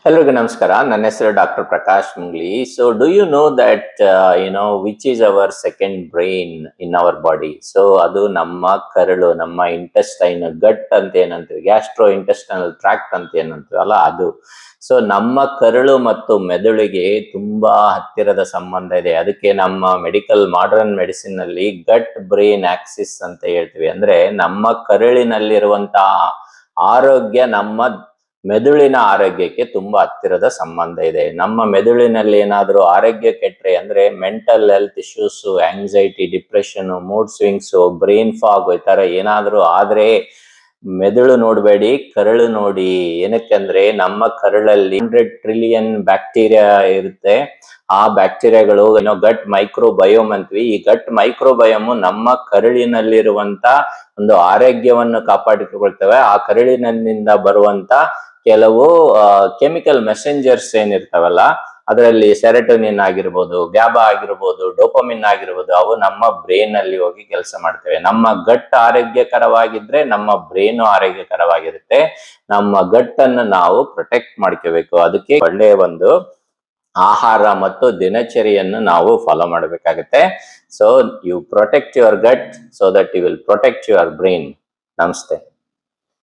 ಎಲ್ರಿಗೂ ನಮಸ್ಕಾರ. ನನ್ನ ಹೆಸರು doctor Prakash Mungli. So do you know that which is our second brain in our body? So ಅದು ನಮ್ಮ ಕರಳು, ನಮ್ಮ ಇಂಟೆಸ್ಟೈನ್ ಗಟ್ ಅಂತ ಏನಂತೀವಿ, ಗ್ಯಾಸ್ಟ್ರೋ ಇಂಟೆಸ್ಟೈನಲ್ ಟ್ರ್ಯಾಕ್ಟ್ ಅಂತ ಏನಂತೀವಲ್ಲ ಅದು. ಸೊ ನಮ್ಮ ಕರಳು ಮತ್ತು ಮೆದುಳಿಗೆ ತುಂಬಾ ಹತ್ತಿರದ ಸಂಬಂಧ ಇದೆ. ಅದಕ್ಕೆ ನಮ್ಮ ಮಾಡರ್ನ್ ಮೆಡಿಸಿನ್ ನಲ್ಲಿ ಗಟ್ ಬ್ರೈನ್ ಆಕ್ಸಿಸ್ ಅಂತ ಹೇಳ್ತೀವಿ. ಅಂದ್ರೆ ನಮ್ಮ ಕರಳಿನಲ್ಲಿರುವಂತಹ ಆರೋಗ್ಯ ನಮ್ಮ ಮೆದುಳಿನ ಆರೋಗ್ಯಕ್ಕೆ ತುಂಬಾ ಹತ್ತಿರದ ಸಂಬಂಧ ಇದೆ. ನಮ್ಮ ಮೆದುಳಿನಲ್ಲಿ ಏನಾದ್ರೂ ಆರೋಗ್ಯ ಕೆಟ್ರೆ, ಅಂದ್ರೆ mental health issues, anxiety, depression, mood swings, brain fog ಈ ತರ ಏನಾದ್ರೂ ಆದ್ರೆ ಮೆದುಳು ನೋಡ್ಬೇಡಿ, ಕರಳು ನೋಡಿ. ಏನಕ್ಕಂದ್ರೆ ನಮ್ಮ ಕರಳಲ್ಲಿ 100 ಟ್ರಿಲಿಯನ್ ಬ್ಯಾಕ್ಟೀರಿಯಾ ಇರುತ್ತೆ. ಆ ಬ್ಯಾಕ್ಟೀರಿಯಾಗಳು ಗಟ್ ಮೈಕ್ರೋಬಯೋಮ್ ಅಂತೀವಿ. ಈ ಗಟ್ ಮೈಕ್ರೋಬಯೋಮ್ ನಮ್ಮ ಕರಳಿನಲ್ಲಿರುವಂತ ಒಂದು ಆರೋಗ್ಯವನ್ನು ಕಾಪಾಡಿಕೊಳ್ತವೆ. ಆ ಕರಳಿನಿಂದ ಬರುವಂತ ಕೆಲವು ಕೆಮಿಕಲ್ ಮೆಸೆಂಜರ್ಸ್ ಏನಿರ್ತಾವಲ್ಲ, ಅದರಲ್ಲಿ ಸೆರೆಟೋನಿನ್ ಆಗಿರ್ಬೋದು, ಗ್ಯಾಬಾ ಆಗಿರ್ಬೋದು, ಡೋಪಮಿನ್ ಆಗಿರ್ಬೋದು, ಅವು ನಮ್ಮ ಬ್ರೈನ್ ಅಲ್ಲಿ ಹೋಗಿ ಕೆಲಸ ಮಾಡ್ತವೆ. ನಮ್ಮ ಗಟ್ ಆರೋಗ್ಯಕರವಾಗಿದ್ರೆ ನಮ್ಮ ಬ್ರೈನ್ ಆರೋಗ್ಯಕರವಾಗಿರುತ್ತೆ. ನಮ್ಮ ಗಟ್ ಅನ್ನು ನಾವು ಪ್ರೊಟೆಕ್ಟ್ ಮಾಡ್ಕೋಬೇಕು. ಅದಕ್ಕೆ ಒಳ್ಳೆಯ ಒಂದು ಆಹಾರ ಮತ್ತು ದಿನಚರಿಯನ್ನು ನಾವು ಫಾಲೋ ಮಾಡಬೇಕಾಗುತ್ತೆ. So you protect your gut so that you will protect your brain. ನಮಸ್ತೆ.